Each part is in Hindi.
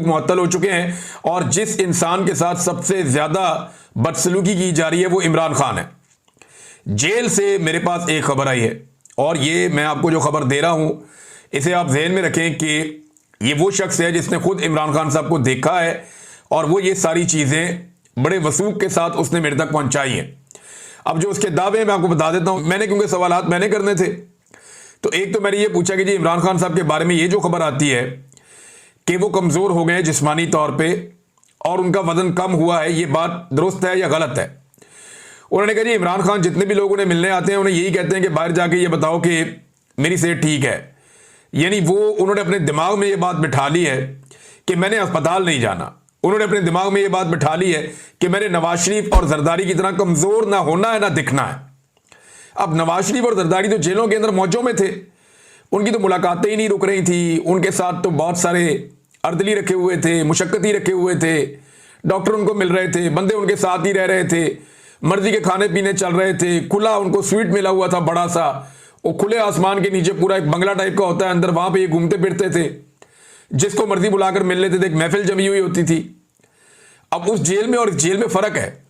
मुअत्तल हो चुके हैं और जिस इंसान के साथ सबसे ज्यादा बदसलूकी की जा रही है वो इमरान खान है। जेल से मेरे पास एक खबर आई है और ये मैं आपको जो खबर दे रहा हूं इसे आप ज़हन में रखें कि ये वो शख्स है जिसने खुद इमरान खान साहब को देखा है और वो ये सारी चीज़ें बड़े वसूख के साथ उसने मेरे तक पहुंचाई हैं। अब जो उसके दावे मैं आपको बता देता हूं, मैंने क्योंकि सवालात मैंने करने थे, तो एक तो मैंने ये पूछा कि जी इमरान खान साहब के बारे में ये जो खबर आती है कि वो कमज़ोर हो गए जिस्मानी तौर पे और उनका वजन कम हुआ है, ये बात दुरुस्त है या गलत है? उन्होंने कहा जी इमरान खान जितने भी लोग उन्हें मिलने आते हैं उन्हें यही कहते हैं कि बाहर जाके ये बताओ कि मेरी सेहत ठीक है। यानी वो उन्होंने अपने दिमाग में ये बात बिठा ली है कि मैंने अस्पताल नहीं जाना। उन्होंने अपने दिमाग में ये बात बिठा ली है कि मैंने नवाज शरीफ और जरदारी की तरह कमज़ोर ना होना है ना दिखना है। अब नवाज शरीफ और जरदारी तो जेलों के अंदर मौजों में थे, उनकी तो मुलाकातें ही नहीं रुक रही थी, उनके साथ तो बहुत सारे अर्दली रखे हुए थे, मुशक्कती रखे हुए थे, डॉक्टर उनको मिल रहे थे, बंदे उनके साथ ही रह रहे थे, मर्जी के खाने पीने चल रहे थे, खुला उनको स्वीट मिला हुआ था बड़ा सा, वो खुले आसमान के नीचे पूरा एक बंगला टाइप का होता है अंदर, वहां पे ये घूमते फिरते थे, जिसको मर्जी बुलाकर मिल लेते थे, एक महफिल जमी हुई होती थी। अब उस जेल में और इस जेल में फर्क है,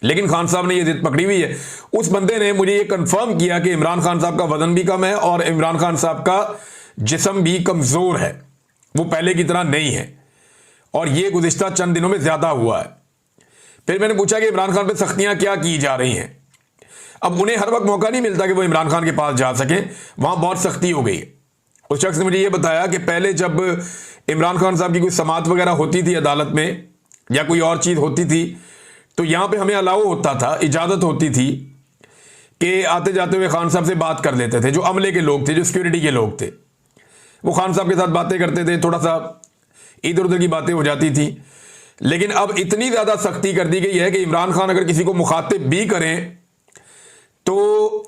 लेकिन खान साहब ने ये जिद पकड़ी हुई है। उस बंदे ने मुझे ये कंफर्म किया कि इमरान खान साहब का वजन भी कम है और इमरान खान साहब का जिस्म भी कमजोर है, वो पहले की तरह नहीं है और ये गुज़िश्ता चंद दिनों में ज्यादा हुआ है। फिर मैंने पूछा कि इमरान खान पे सख्तियां क्या की जा रही हैं। अब उन्हें हर वक्त मौका नहीं मिलता कि वो इमरान खान के पास जा सकें, वहां बहुत सख्ती हो गई है। उस शख्स ने मुझे ये बताया कि पहले जब इमरान खान साहब की कोई समाअत वगैरह होती थी अदालत में या कोई और चीज़ होती थी तो यहां पे हमें अलाउ होता था, इजाज़त होती थी कि आते जाते हुए खान साहब से बात कर लेते थे। जो अमले के लोग थे, जो सिक्योरिटी के लोग थे, वो खान साहब के साथ बातें करते थे, थोड़ा सा इधर उधर की बातें हो जाती थी। लेकिन अब इतनी ज़्यादा सख्ती कर दी गई है कि इमरान खान अगर किसी को मुखातिब भी करें तो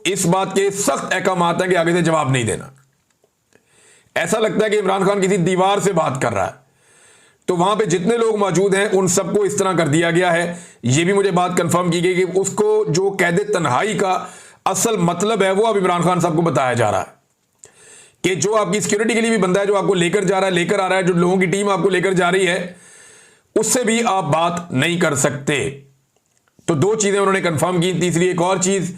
इस बात के सख्त अहकाम हैं कि आगे से जवाब नहीं देना। ऐसा लगता है कि इमरान खान किसी दीवार से बात कर रहा है। तो वहां पे जितने लोग मौजूद हैं उन सबको इस तरह कर दिया गया है। यह भी मुझे बात कंफर्म की गई कि उसको जो कैद तन्हाई का असल मतलब है वो अब इमरान खान साहब को बताया जा रहा है कि जो आपकी सिक्योरिटी के लिए भी बंदा है, जो आपको लेकर जा रहा है, लेकर आ रहा है, जो लोगों की टीम आपको लेकर जा रही है, उससे भी आप बात नहीं कर सकते। तो दो चीजें उन्होंने कंफर्म की। तीसरी एक और चीज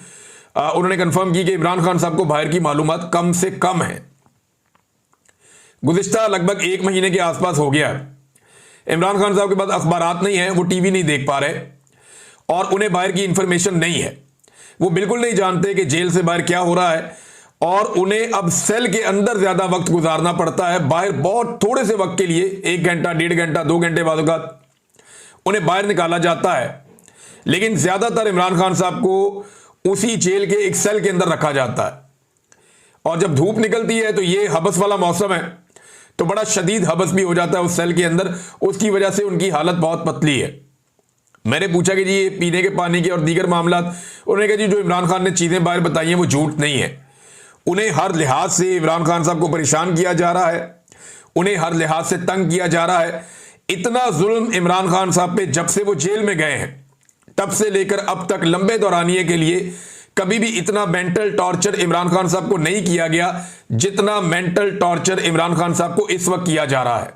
उन्होंने कंफर्म की कि इमरान खान साहब को बाहर की मालूमात कम से कम है। गुज़िश्ता लगभग 1 महीने के आसपास हो गया, इमरान खान साहब के पास अखबारात नहीं है, वो टीवी नहीं देख पा रहे और उन्हें बाहर की इंफॉर्मेशन नहीं है। वो बिल्कुल नहीं जानते कि जेल से बाहर क्या हो रहा है और उन्हें अब सेल के अंदर ज्यादा वक्त गुजारना पड़ता है। बाहर बहुत थोड़े से वक्त के लिए 1 घंटा, 1.5 घंटा, 2 घंटे बाद उन्हें बाहर निकाला जाता है, लेकिन ज्यादातर इमरान खान साहब को उसी जेल के एक सेल के अंदर रखा जाता है। और जब धूप निकलती है तो ये हबस वाला मौसम है तो बड़ा शदीद हबस भी हो जाता है उस सेल के अंदर, उसकी वजह से उनकी हालत बहुत पतली है। मैंने पूछा कि जी ये पीने के पानी के और दीगर मामलात, उन्होंने कहा जी जो इमरान खान ने चीजें बाहर बताई हैं वो झूठ नहीं है। उन्हें हर लिहाज से इमरान खान साहब को परेशान किया जा रहा है, उन्हें हर लिहाज से तंग किया जा रहा है। इतना जुल्म इमरान खान साहब पे जब से वो जेल में गए हैं तब से लेकर अब तक लंबे दौरानिए के लिए कभी भी इतना मेंटल टॉर्चर इमरान खान साहब को नहीं किया गया जितना मेंटल टॉर्चर इमरान खान साहब को इस वक्त किया जा रहा है।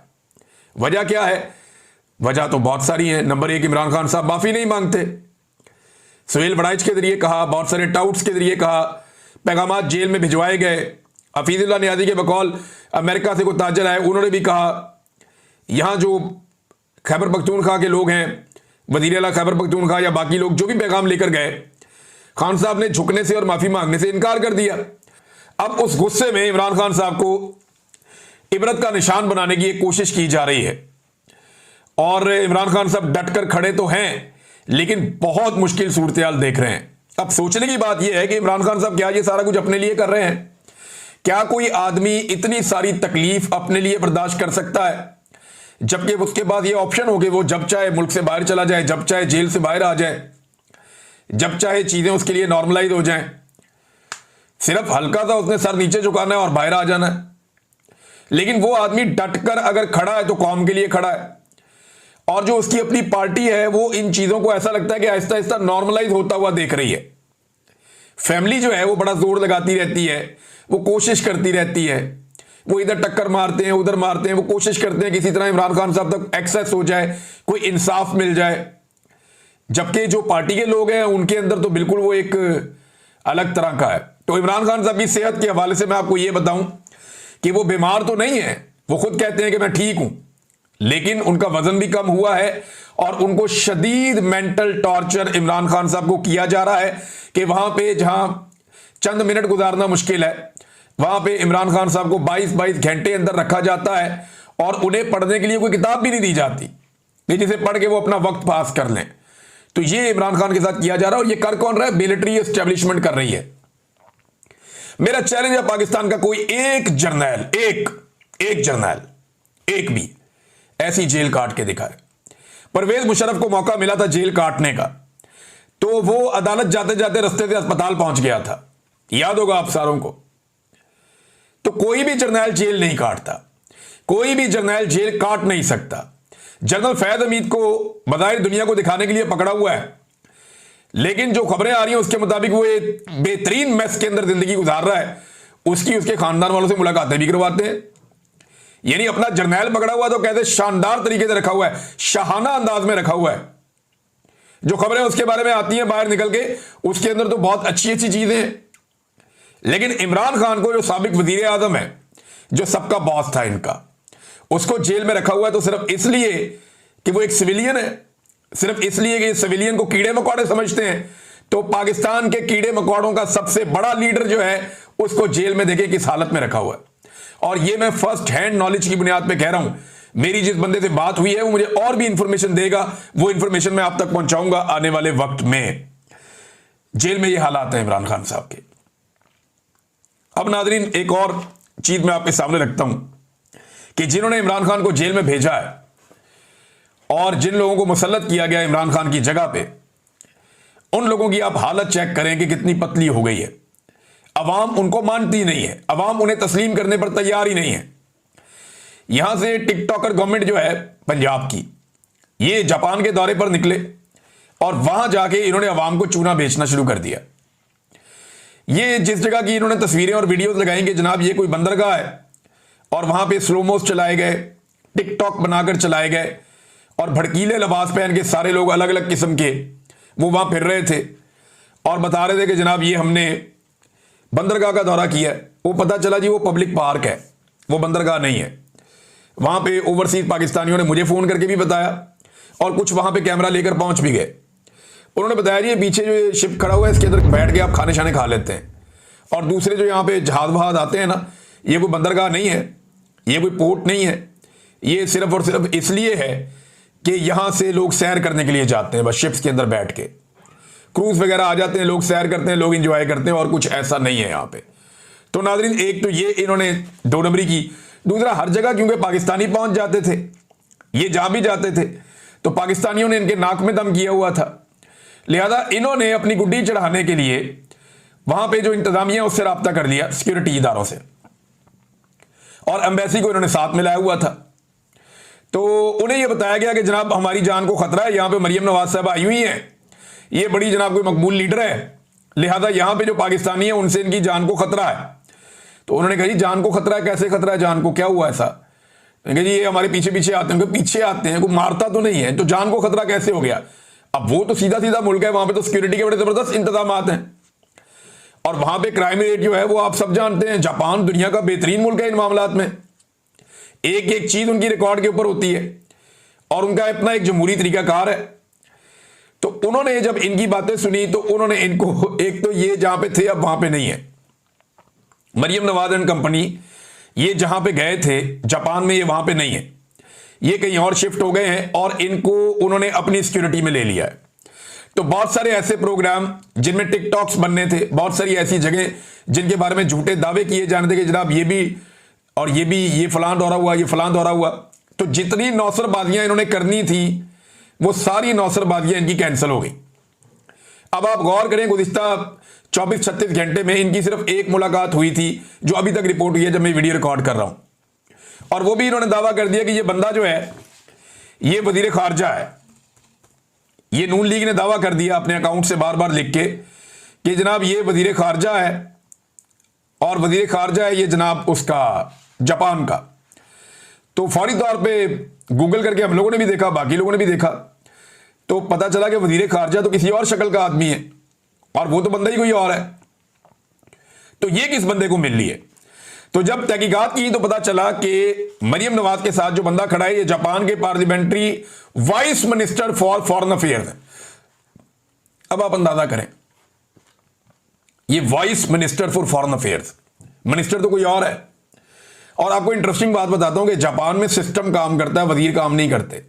वजह क्या है? वजह तो बहुत सारी है। नंबर 1, इमरान खान साहब माफी नहीं मांगते। सुहेल बड़ाइच के जरिए कहा, बहुत सारे टाउट्स के जरिए कहा, पैगामात जेल में भिजवाए गए। हफीजुल्लाह नियाज़ी के बकौल अमेरिका से कोई ताजर आए, उन्होंने भी कहा। यहां जो खैबर पख्तूनख्वा के लोग हैं, वज़ीर आला खैबर पख्तूनख्वा या बाकी लोग जो भी पैगाम लेकर गए, खान साहब ने झुकने से और माफी मांगने से इनकार कर दिया। अब उस गुस्से में इमरान खान साहब को इबरत का निशान बनाने की एक कोशिश की जा रही है और इमरान खान साहब डटकर खड़े तो हैं लेकिन बहुत मुश्किल सूरत हाल देख रहे हैं। अब सोचने की बात यह है कि इमरान खान साहब क्या ये सारा कुछ अपने लिए कर रहे हैं? क्या कोई आदमी इतनी सारी तकलीफ अपने लिए बर्दाश्त कर सकता है जबकि उसके बाद ये ऑप्शन हो कि वो जब चाहे मुल्क से बाहर चला जाए, जब चाहे जेल से बाहर आ जाए, जब चाहे चीजें उसके लिए नॉर्मलाइज हो जाएं, सिर्फ हल्का सा उसने सर नीचे झुकाना है और बाहर आ जाना है। लेकिन वो आदमी डटकर अगर खड़ा है तो कौम के लिए खड़ा है और जो उसकी अपनी पार्टी है वो इन चीजों को ऐसा लगता है कि आहिस्ता आहिस्ता नॉर्मलाइज होता हुआ देख रही है। फैमिली जो है वो बड़ा जोर लगाती रहती है, वो कोशिश करती रहती है वो इधर टक्कर मारते हैं, उधर मारते हैं, वो कोशिश करते हैं किसी तरह इमरान खान साहब तक एक्सेस हो जाए, कोई इंसाफ मिल जाए। जबकि जो पार्टी के लोग हैं उनके अंदर तो बिल्कुल वो एक अलग तरह का है। तो इमरान खान साहब की सेहत के हवाले से मैं आपको ये बताऊं कि वो बीमार तो नहीं है, वो खुद कहते हैं कि मैं ठीक हूं, लेकिन उनका वजन भी कम हुआ है और उनको शदीद मेंटल टॉर्चर इमरान खान साहब को किया जा रहा है कि वहां पे जहां चंद मिनट गुजारना मुश्किल है, वहां पे इमरान खान साहब को 22-22 घंटे अंदर रखा जाता है और उन्हें पढ़ने के लिए कोई किताब भी नहीं दी जाती कि जिसे पढ़ के वो अपना वक्त पास कर लें। तो ये इमरान खान के साथ किया जा रहा है और ये कर कौन रहा है? मिलिट्री एस्टेब्लिशमेंट कर रही है। मेरा चैलेंज है पाकिस्तान का कोई एक जर्नैल, एक जर्नैल एक भी ऐसी जेल काट के दिखाए। परवेज मुशर्रफ को मौका मिला था जेल काटने का, तो वो अदालत जाते जाते रास्ते से अस्पताल पहुंच गया था, याद होगा आप सारों को। तो कोई भी जर्नैल जेल नहीं काटता, कोई भी जर्नैल जेल काट नहीं सकता। जनरल फैद हमीद को बज़ाहिर दुनिया को दिखाने के लिए पकड़ा हुआ है, लेकिन जो खबरें आ रही हैं उसके मुताबिक वो एक बेहतरीन मैस के अंदर जिंदगी गुजार रहा है। उसके खानदान वालों से मुलाकातें भी करवाते हैं। यानी अपना जर्नैल पकड़ा हुआ तो कहते शानदार तरीके से रखा हुआ है, शाहाना अंदाज में रखा हुआ है। जो खबरें उसके बारे में आती हैं बाहर निकल के, उसके अंदर तो बहुत अच्छी अच्छी चीजें हैं। लेकिन इमरान खान को, जो साबिक वजीर आजम है, जो सबका बॉस था इनका, उसको जेल में रखा हुआ है तो सिर्फ इसलिए कि वो एक सिविलियन है, सिर्फ इसलिए कि सिविलियन को कीड़े मकोड़े समझते हैं। तो पाकिस्तान के कीड़े मकोड़ों का सबसे बड़ा लीडर जो है उसको जेल में देखे किस हालत में रखा हुआ है। और ये मैं फर्स्ट हैंड नॉलेज की बुनियाद पे कह रहा हूं। मेरी जिस बंदे से बात हुई है वो मुझे और भी इंफॉर्मेशन देगा, वो इंफॉर्मेशन मैं आप तक पहुंचाऊंगा आने वाले वक्त में। जेल में ये हालात हैं इमरान खान साहब के। अब नाजरीन, एक और चीज मैं आपके सामने रखता हूं कि जिन्होंने इमरान खान को जेल में भेजा है और जिन लोगों को मुसल्लत किया गया इमरान खान की जगह पे, उन लोगों की आप हालत चेक करें कि कितनी पतली हो गई है। अवाम उनको मानती नहीं है, अवाम उन्हें तस्लीम करने पर तैयार ही नहीं है। यहां से टिकटॉकर गवर्नमेंट जो है पंजाब की, ये जापान के दौरे पर निकले और वहां जाके इन्होंने अवाम को चूना बेचना शुरू कर दिया। ये जिस जगह की इन्होंने तस्वीरें और वीडियोस लगाएंगे, जनाब ये कोई बंदरगाह है और वहां पे स्लोमोस चलाए गए, टिकटॉक बनाकर चलाए गए और भड़कीले लिबास पहन के सारे लोग अलग अलग किस्म के वो वहां फिर रहे थे और बता रहे थे कि जनाब ये हमने बंदरगाह का दौरा किया है। वो पता चला जी वो पब्लिक पार्क है, वो बंदरगाह नहीं है। वहां पे ओवरसीज पाकिस्तानियों ने मुझे फोन करके भी बताया और कुछ वहां पे कैमरा लेकर पहुंच भी गए। उन्होंने बताया जी पीछे जो ये शिप खड़ा हुआ है इसके अंदर बैठ के आप खाने शाने खा लेते हैं। और दूसरे जो यहाँ पे जहाज वहाज आते हैं ना, ये कोई बंदरगाह नहीं है, ये कोई पोर्ट नहीं है, ये सिर्फ और सिर्फ इसलिए है कि यहां से लोग सैर करने के लिए जाते हैं, बस शिप्स के अंदर बैठ के क्रूज वगैरह आ जाते हैं, लोग सैर करते हैं, लोग इंजॉय करते हैं और कुछ ऐसा नहीं है यहाँ पे। तो नाजरीन, एक तो ये इन्होंने 2 नंबरी की। दूसरा, हर जगह क्योंकि पाकिस्तानी पहुंच जाते थे, ये जा भी जाते थे, तो पाकिस्तानियों ने इनके नाक में दम किया हुआ था। लिहाजा इन्होंने अपनी गुड्डी चढ़ाने के लिए वहां पे जो इंतजामिया उससे रब्ता कर लिया, सिक्योरिटी इदारों से, और एम्बेसी को इन्होंने साथ मिलाया हुआ था। तो उन्हें यह बताया गया कि जनाब हमारी जान को खतरा है, यहां पे मरियम नवाज साहब आई हुई हैं, ये बड़ी जनाब कोई मकबूल लीडर है, लिहाजा यहां पे जो पाकिस्तानी है उनसे इनकी जान को खतरा है। तो उन्होंने कहा जी जान को खतरा है, कैसे खतरा है, जान को क्या हुआ ऐसा? जी ये हमारे पीछे पीछे आते हैं। पीछे आते हैं, कोई मारता तो नहीं है, तो जान को खतरा कैसे हो गया? अब वो तो सीधा सीधा मुल्क है, वहां पे तो सिक्योरिटी के बड़े जबरदस्त इंतजाम हैं और वहां पे क्राइम रेट जो है वो आप सब जानते हैं, जापान दुनिया का बेहतरीन मुल्क है इन मामलात में। एक एक चीज उनकी रिकॉर्ड के ऊपर होती है और उनका अपना एक जमहूरी तरीकाकार है। तो उन्होंने जब इनकी बातें सुनी तो उन्होंने इनको, एक तो ये जहां पे थे अब वहां पे नहीं है, मरियम नवाज एंड कंपनी, ये जहां पे गए थे जापान में, ये वहां पे नहीं है, ये कहीं और शिफ्ट हो गए हैं और इनको उन्होंने अपनी सिक्योरिटी में ले लिया है। तो बहुत सारे ऐसे प्रोग्राम जिनमें टिकटॉक्स बनने थे, बहुत सारी ऐसी जगह जिनके बारे में झूठे दावे किए जाने थे कि जनाब ये भी और ये भी, ये फलां दौरा हुआ, ये फलां दौरा हुआ। तो जितनी नौसरबाजियां इन्होंने करनी थी वो सारी नौसरबाजियां इनकी कैंसिल हो गई। अब आप गौर करें, गुज़िश्ता 24-36 घंटे में इनकी सिर्फ एक मुलाकात हुई थी जो अभी तक रिपोर्ट हुई है जब मैं वीडियो रिकॉर्ड कर रहा हूं, और वो भी इन्होंने दावा कर दिया कि ये बंदा जो है ये वजीर खारजा है। ये नून लीग ने दावा कर दिया अपने अकाउंट से बार बार लिख के कि जनाब ये वजीर खारजा है और वजीर खारजा है ये जनाब उसका जापान का। तो फौरी तौर पे गूगल करके हम लोगों ने भी देखा, बाकी लोगों ने भी देखा, तो पता चला कि वजीर खारजा तो किसी और शक्ल का आदमी है और वो तो बंदा ही कोई और है। तो ये किस बंदे को मिल रही है? तो जब तहकीकात की तो पता चला कि मरियम नवाज के साथ जो बंदा खड़ा है ये जापान के parliamentary vice minister for foreign affairs है। अब आप अंदाजा करें, ये vice minister for foreign affairs, minister तो कोई और है। और आपको इंटरेस्टिंग बात बताता हूं कि जापान में सिस्टम काम करता है, वजीर काम नहीं करते।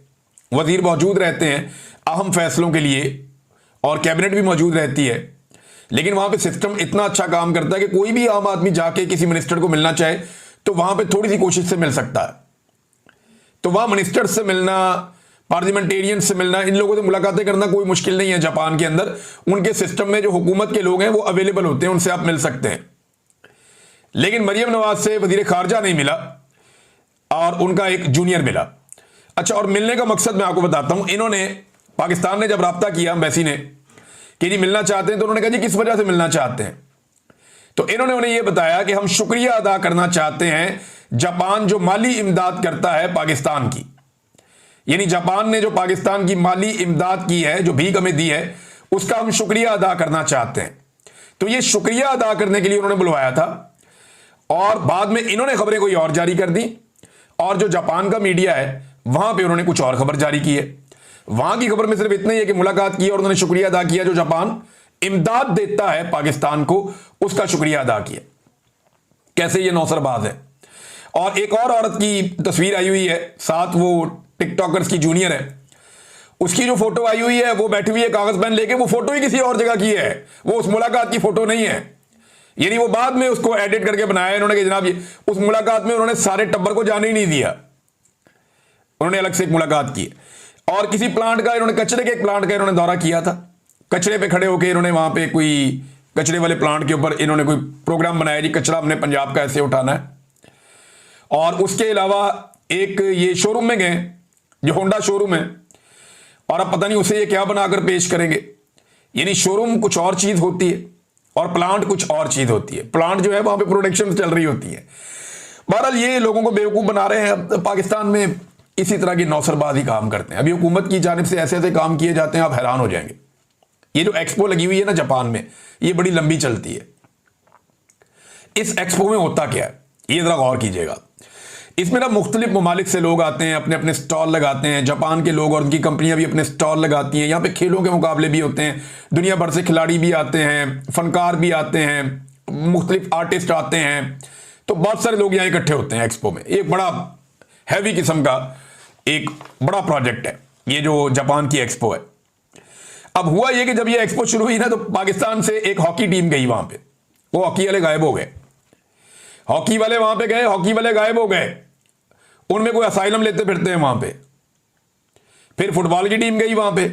वजीर मौजूद रहते हैं अहम फैसलों के लिए और कैबिनेट भी मौजूद रहती है, लेकिन वहां पे सिस्टम इतना अच्छा काम करता है कि कोई भी आम आदमी जाके किसी मिनिस्टर को मिलना चाहे तो वहां पे थोड़ी सी कोशिश से मिल सकता है। तो वहां मिनिस्टर से मिलना, पार्लियामेंटेरियन से मिलना, इन लोगों से मुलाकातें करना कोई मुश्किल नहीं है। जापान के अंदर उनके सिस्टम में जो हुकूमत के लोग हैं वो अवेलेबल होते हैं, उनसे आप मिल सकते हैं। लेकिन मरियम नवाज से वजीर खारजा नहीं मिला और उनका एक जूनियर मिला। अच्छा, और मिलने का मकसद मैं आपको बताता हूं। इन्होंने, पाकिस्तान ने जब राब्ता किया एम्बेसी ने कि जी मिलना चाहते हैं, तो उन्होंने कहा जी किस वजह से मिलना चाहते हैं? तो इन्होंने उन्हें यह बताया कि हम शुक्रिया अदा करना चाहते हैं जापान जो माली इमदाद करता है पाकिस्तान की, यानी जापान ने जो पाकिस्तान की माली इमदाद की है, जो भीख हमें दी है, उसका हम शुक्रिया अदा करना चाहते हैं। तो ये शुक्रिया अदा करने के लिए उन्होंने बुलवाया था और बाद में इन्होंने खबरें कोई और जारी कर दी और जो जापान का मीडिया है वहां पे उन्होंने कुछ और खबर जारी की है। वहां की खबर में सिर्फ इतना ही है कि मुलाकात की और उन्होंने शुक्रिया अदा किया, जो जापान इमदाद देता है पाकिस्तान को उसका शुक्रिया अदा किया। कैसे ये नौसरबाज है। और एक और औरत की तस्वीर आई हुई है, साथ वो टिकटॉकर्स की जूनियर है, उसकी जो फोटो आई हुई है वो बैठी हुई है कागज पेन लेके, वो फोटो ही किसी और जगह की है, वो उस मुलाकात की फोटो नहीं है। यानी वो बाद में उसको एडिट करके बनाया इन्होंने कि जनाब ये उस मुलाकात में उन्होंने सारे टब्बर को जाने ही नहीं दिया, उन्होंने अलग से एक मुलाकात की। और किसी प्लांट का इन्होंने, कचरे के एक प्लांट का इन्होंने दौरा किया था, कचरे पे खड़े होकर इन्होंने वहां पे कोई कचरे वाले प्लांट के ऊपर इन्होंने कोई प्रोग्राम बनाया जी कचरा हमने पंजाब का ऐसे उठाना है। और उसके अलावा एक ये शोरूम में गए, जो होंडा शोरूम है, और अब पता नहीं उसे ये क्या बनाकर पेश करेंगे। यानी शोरूम कुछ और चीज होती है और प्लांट कुछ और चीज होती है। प्लांट जो है वहां पे प्रोडक्शन चल रही होती है। बहरहाल ये लोगों को बेवकूफ बना रहे हैं। पाकिस्तान में इसी तरह की नौसरबाजी काम करते हैं। अभी हुकूमत की जानिब से ऐसे ऐसे काम किए जाते हैं, आप हैरान हो जाएंगे। ये जो एक्सपो लगी हुई है ना जापान में, ये बड़ी लंबी चलती है। इस एक्सपो में होता क्या है ये जरा गौर कीजिएगा। इसमें ना मुख्तलिफ ममालिक से लोग आते हैं, अपने अपने स्टॉल लगाते हैं। जापान के लोग और उनकी कंपनियां भी अपने स्टॉल लगाती हैं। यहाँ पे खेलों के मुकाबले भी होते हैं, दुनिया भर से खिलाड़ी भी आते हैं, फनकार भी आते हैं, मुख्तलिफ आर्टिस्ट आते हैं। तो बहुत सारे लोग यहाँ इकट्ठे होते हैं एक्सपो में। एक बड़ा हैवी किस्म का एक बड़ा प्रोजेक्ट है ये जो जापान की एक्सपो है। अब हुआ ये कि जब ये एक्सपो शुरू हुई ना, तो पाकिस्तान से एक हॉकी टीम गई वहां पे, वो हॉकी वाले गायब हो गए। हॉकी वाले वहां पे गए, हॉकी वाले गायब हो गए, उनमें कोई असाइलम लेते फिरते हैं वहां पे। फिर फुटबॉल की टीम गई वहां पे,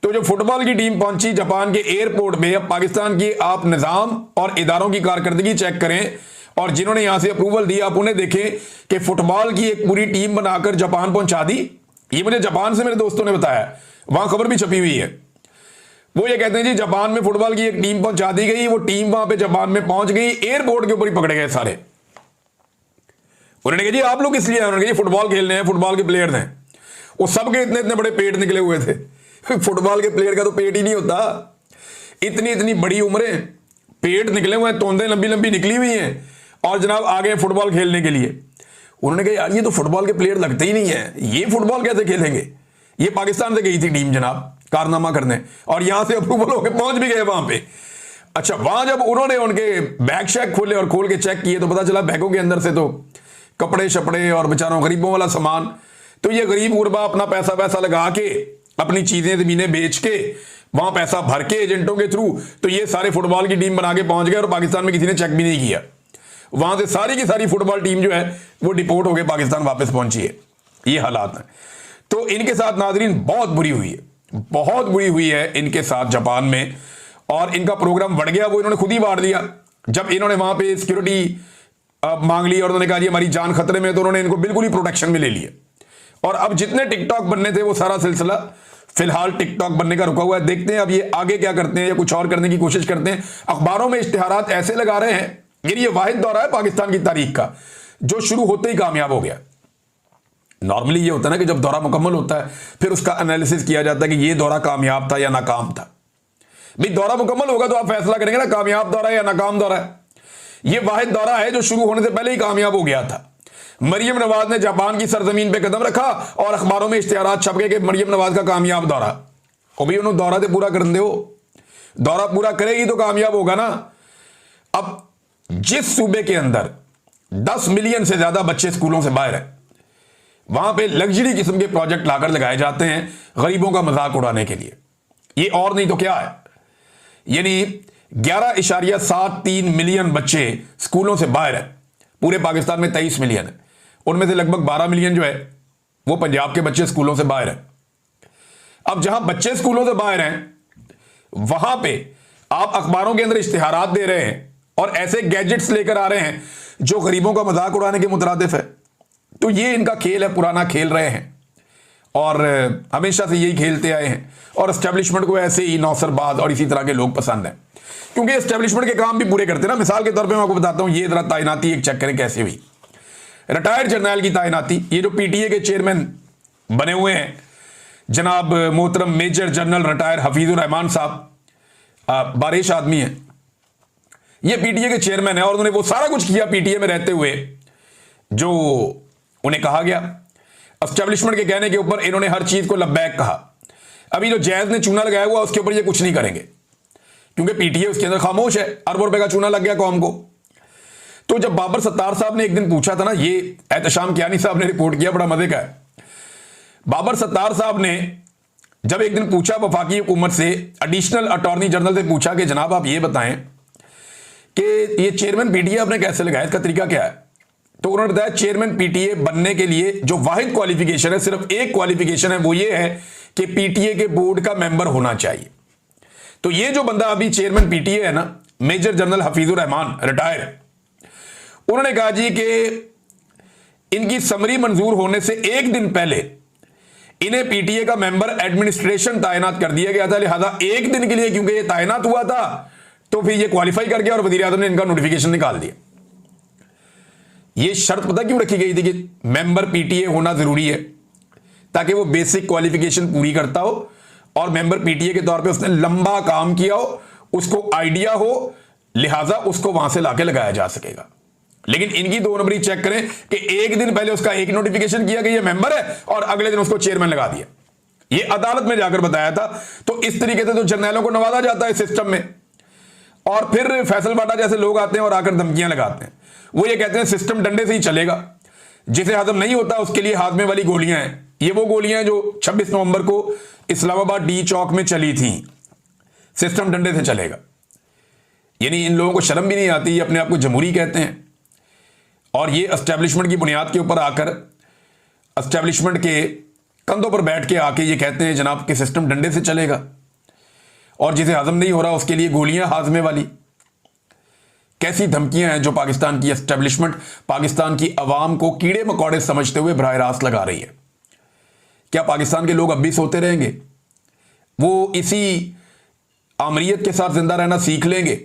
तो जो फुटबॉल की टीम पहुंची जापान के एयरपोर्ट पे, अब पाकिस्तान की आप निजाम और इदारों की कारकर्दगी चेक करें और जिन्होंने यहां से अप्रूवल दी आप उन्हें देखें कि फुटबॉल की एक पूरी टीम बनाकर जापान पहुंचा दी। ये मुझे जापान से मेरे दोस्तों ने बताया, वहां खबर भी छपी हुई है। वो ये कहते हैं जी जापान में फुटबॉल की एक टीम पहुंचा दी गई, वो टीम वहां पे जापान में पहुंच गई, एयरपोर्ट के ऊपर ही पकड़े गए सारे। उन्होंने कहा जी आप लोग इसलिए, उन्होंने कहा फुटबॉल खेलने हैं, फुटबॉल के प्लेयर्स हैं। वो सबके इतने इतने बड़े पेट निकले हुए थे। फुटबॉल के प्लेयर का तो पेट ही नहीं होता, इतनी इतनी बड़ी उम्रें, पेट निकले हुए हैं, तोंदे लंबी लंबी निकली हुई हैं, और जनाब आ गए फुटबॉल खेलने के लिए। उन्होंने कहा यार ये तो फुटबॉल के प्लेयर लगते ही नहीं है, ये फुटबॉल कैसे खेलेंगे। ये पाकिस्तान से गई थी टीम जनाब कारनामा करने, और यहां से अप्रूवल होकर पहुंच भी गए वहां पे। अच्छा, वहां जब उन्होंने उनके बैग शैग खोले और खोल के चेक किए तो पता चला बैगों के अंदर से तो कपड़े शपड़े और बेचारों गरीबों वाला सामान। तो ये गरीब गुरबा अपना पैसा वैसा लगा के, अपनी चीजें जमीनें बेच के, वहां पैसा भर के एजेंटों के थ्रू, तो ये सारे फुटबॉल की टीम बना के पहुंच गए और पाकिस्तान में किसी ने चेक भी नहीं किया। वहां से सारी की सारी फुटबॉल टीम जो है वो डिपोर्ट होकर पाकिस्तान वापस पहुंची है। ये हालात हैं। तो इनके साथ नाजरीन बहुत बुरी हुई है, बहुत बुरी हुई है इनके साथ जापान में। और इनका प्रोग्राम बढ़ गया, वो इन्होंने खुद ही बांट दिया। जब इन्होंने वहां पे सिक्योरिटी मांग ली और उन्होंने कहा जी हमारी जान खतरे में, तो उन्होंने इनको बिल्कुल ही प्रोटेक्शन में ले लिया। और अब जितने टिकटॉक बनने थे वो सारा सिलसिला फिलहाल टिकटॉक बनने का रुका हुआ है। देखते हैं अब ये आगे क्या करते हैं या कुछ और करने की कोशिश करते हैं। अखबारों में इश्तिहारात ऐसे लगा रहे हैं, ये वाहिद दौरा है पाकिस्तान की तारीख का जो शुरू होते ही कामयाब हो गया। नॉर्मली ये होता है ना कि जब दौरा मुकम्मल होता है फिर उसका एनालिसिस किया जाता है कि ये दौरा कामयाब था या नाकाम था। भाई दौरा मुकम्मल होगा तो आप फैसला करेंगे ना कामयाब दौरा है या नाकाम दौरा है। ये वाहिद दौरा है जो शुरू होने से पहले ही कामयाब हो गया था। मरियम नवाज ने जापान की सरजमीन पे कदम रखा और अखबारों में इश्तिहारात छप गए कि मरियम नवाज का कामयाब दौरा। और भाई उन्होंने दौरा तो पूरा कर दो, दौरा पूरा करेगी तो कामयाब होगा ना। अब जिस सूबे के अंदर 10 मिलियन से ज्यादा बच्चे स्कूलों से बाहर हैं, वहां पे लग्जरी किस्म के प्रोजेक्ट लाकर लगाए जाते हैं गरीबों का मजाक उड़ाने के लिए। ये और नहीं तो क्या है, यानी 11.73 मिलियन बच्चे स्कूलों से बाहर हैं। पूरे पाकिस्तान में 23 मिलियन है, उनमें से लगभग 12 मिलियन जो है वो पंजाब के बच्चे स्कूलों से बाहर हैं। अब जहां बच्चे स्कूलों से बाहर हैं वहां पे आप अखबारों के अंदर इश्तिहारात दे रहे हैं और ऐसे गैजेट्स लेकर आ रहे हैं जो गरीबों का मजाक उड़ाने के मुतरादिफ है। तो ये इनका खेल है, पुराना खेल रहे हैं और हमेशा से यही खेलते आए हैं। और एस्टेब्लिशमेंट को ऐसे ही नौसरबाज और इसी तरह के लोग पसंद हैं, क्योंकि एस्टेब्लिशमेंट के काम भी पूरे करते हैं ना। मिसाल के तौर पे मैं आपको बताता हूं, ये जरा तैनाती एक चेक करें कैसे हुई। रिटायर्ड जर्नैल की तैनाती, ये जो पीटीए के चेयरमैन बने हुए हैं जनाब मोहतरम major general retire Hafeezur Rehman साहब, बारिश आदमी है, ये पीटीए के चेयरमैन है और उन्होंने वो सारा कुछ किया पीटीए में रहते हुए जो उन्हें कहा गया। एस्टेब्लिशमेंट के कहने के ऊपर इन्होंने हर चीज को लब्बैक कहा। अभी जो जैज ने चूना लगाया हुआ उसके ऊपर ये कुछ नहीं करेंगे, क्योंकि पीटीए उसके अंदर खामोश है। अरबों रुपए का चूना लग गया कौम को। तो जब बाबर सत्तार साहब ने एक दिन पूछा था ना, ये एहतशाम कियानी साहब ने रिपोर्ट किया, बड़ा मजे का है। बाबर सत्तार साहब ने जब एक दिन पूछा वफाकी हुकूमत से, एडिशनल अटॉर्नी जनरल से पूछा कि जनाब आप ये बताएं कि ये चेयरमैन पीटीए आपने कैसे लगाया, इसका तरीका क्या है। तो उन्होंने बताया चेयरमैन पीटीए बनने के लिए जो वाहिद क्वालिफिकेशन है, सिर्फ एक क्वालिफिकेशन है, वो ये है कि पीटीए के बोर्ड का मेंबर होना चाहिए। तो ये जो बंदा अभी चेयरमैन पीटीए है ना, major general Hafeezur Rehman retire, उन्होंने कहा जी कि इनकी समरी मंजूर होने से एक दिन पहले इन्हें पीटीए का मेंबर एडमिनिस्ट्रेशन तैनात कर दिया गया था। लिहाजा एक दिन के लिए क्योंकि ये तैनात हुआ था तो फिर ये क्वालिफाई कर गया और वजीर आजम ने इनका नोटिफिकेशन निकाल दिया। ये शर्त पता क्यों रखी गई थी कि मेंबर पीटीए होना जरूरी है, ताकि वो बेसिक क्वालिफिकेशन पूरी करता हो और मेंबर पीटीए के तौर पे उसने लंबा काम किया हो, उसको आइडिया हो, लिहाजा उसको वहां से लाके लगाया जा सकेगा। लेकिन इनकी 2 नंबरी चेक करें कि एक दिन पहले उसका एक नोटिफिकेशन किया कि ये मेंबर है और अगले दिन उसको चेयरमैन लगा दिया। ये अदालत में जाकर बताया था। तो इस तरीके से तो जर्नैलों को नवाजा जाता है सिस्टम में। और फिर फैसल बाटा जैसे लोग आते हैं और आकर धमकियां लगाते हैं। वो ये कहते हैं सिस्टम डंडे से ही चलेगा, जिसे हजम नहीं होता उसके लिए हाथ में वाली गोलियां हैं। ये वो गोलियां हैं जो 26 नवंबर को इस्लामाबाद डी चौक में चली थी। सिस्टम डंडे से चलेगा, यानी इन लोगों को शर्म भी नहीं आती, अपने आप को जमहूरी कहते हैं। और ये एस्टेब्लिशमेंट की बुनियाद के ऊपर आकर एस्टेब्लिशमेंट के कंधों पर बैठ के आके ये कहते हैं जनाब कि सिस्टम डंडे से चलेगा और जिसे हजम नहीं हो रहा उसके लिए गोलियां हाजमे वाली। कैसी धमकियां हैं जो पाकिस्तान की एस्टेब्लिशमेंट पाकिस्तान की अवाम को कीड़े मकोड़े समझते हुए बराह रास्त लगा रही है। क्या पाकिस्तान के लोग अब भी सोते रहेंगे? वो इसी आमरीयत के साथ जिंदा रहना सीख लेंगे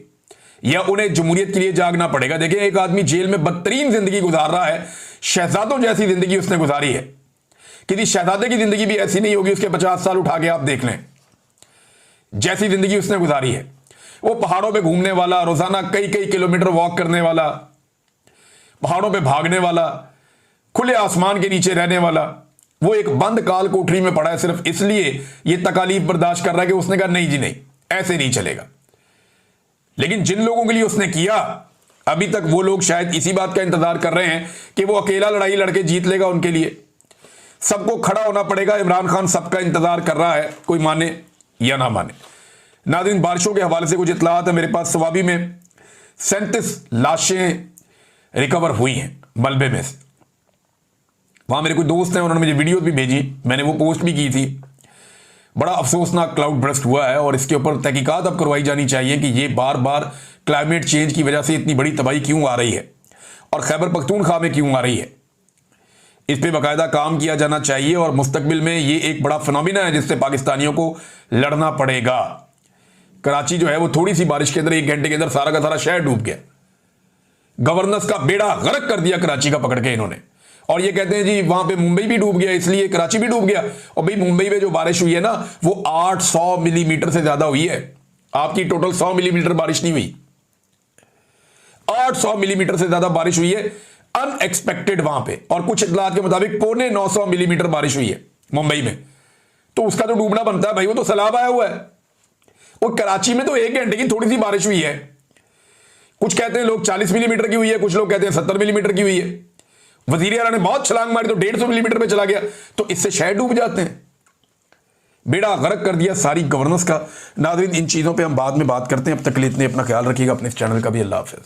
या उन्हें जमहूरियत के लिए जागना पड़ेगा? देखिए, एक आदमी जेल में बदतरीन जिंदगी गुजार रहा है, शहजादों जैसी जिंदगी उसने गुजारी है। किसी शहजादे की जिंदगी भी ऐसी नहीं होगी, उसके 50 साल उठा के आप देख लें जैसी जिंदगी उसने गुजारी है। वो पहाड़ों पे घूमने वाला, रोजाना कई कई किलोमीटर वॉक करने वाला, पहाड़ों पे भागने वाला, खुले आसमान के नीचे रहने वाला, वो एक बंद काल कोठरी में पड़ा है सिर्फ इसलिए ये तकालीफ बर्दाश्त कर रहा है कि उसने कहा नहीं जी नहीं, ऐसे नहीं चलेगा। लेकिन जिन लोगों के लिए उसने किया, अभी तक वो लोग शायद इसी बात का इंतजार कर रहे हैं कि वो अकेला लड़ाई लड़के जीत लेगा उनके लिए। सबको खड़ा होना पड़ेगा। इमरान खान सबका इंतजार कर रहा है, कोई माने या ना माने। नाज़रीन, बारिशों के हवाले से कुछ इत्तलात है मेरे पास। सवाबी में 37 लाशें रिकवर हुई हैं मलबे में से। वहां मेरे कोई दोस्त हैं, उन्होंने मुझे वीडियो भी भेजी, मैंने वो पोस्ट भी की थी। बड़ा अफसोसनाक क्लाउड बर्स्ट हुआ है और इसके ऊपर तहकीकात अब करवाई जानी चाहिए कि ये बार बार क्लाइमेट चेंज की वजह से इतनी बड़ी तबाही क्यों आ रही है और खैबर पख्तूनख्वा में क्यों आ रही है। इस पर बाकायदा काम किया जाना चाहिए और मुस्तकबिल में ये एक बड़ा फिनोमिना है जिससे पाकिस्तानियों को लड़ना पड़ेगा। कराची जो है वो थोड़ी सी बारिश के अंदर 1 घंटे के अंदर सारा का सारा शहर डूब गया। गवर्नेंस का बेड़ा गर्क कर दिया कराची का पकड़ के इन्होंने। और ये कहते हैं जी वहां पे मुंबई भी डूब गया इसलिए कराची भी डूब गया। और भाई मुंबई में जो बारिश हुई है ना वो 800 मिलीमीटर से ज्यादा हुई है, आपकी टोटल 100 मिलीमीटर बारिश नहीं हुई, 800 मिलीमीटर से ज्यादा बारिश हुई है अनएक्सपेक्टेड वहां पे। और कुछ इतलात के मुताबिक 950 मिलीमीटर बारिश हुई है मुंबई में, तो उसका तो डूबना बनता है भाई, वो तो सैलाब आया हुआ है। और कराची में तो 1 घंटे की थोड़ी सी बारिश हुई है, कुछ कहते हैं लोग 40 मिलीमीटर की हुई है, कुछ लोग कहते हैं 70 मिलीमीटर की हुई है। वजीर आला ने बहुत छलांग मारी तो 150 मिलीमीटर पे चला गया, तो इससे शहर डूब जाते हैं। बेड़ा गर्क कर दिया सारी गवर्नेंस का। नाज़रीन इन चीज़ों पे हम बाद में बात करते हैं, अब तक के लिए इतने, अपना ख्याल रखिएगा, अपने इस चैनल का भी। अल्लाह हाफ़िज़।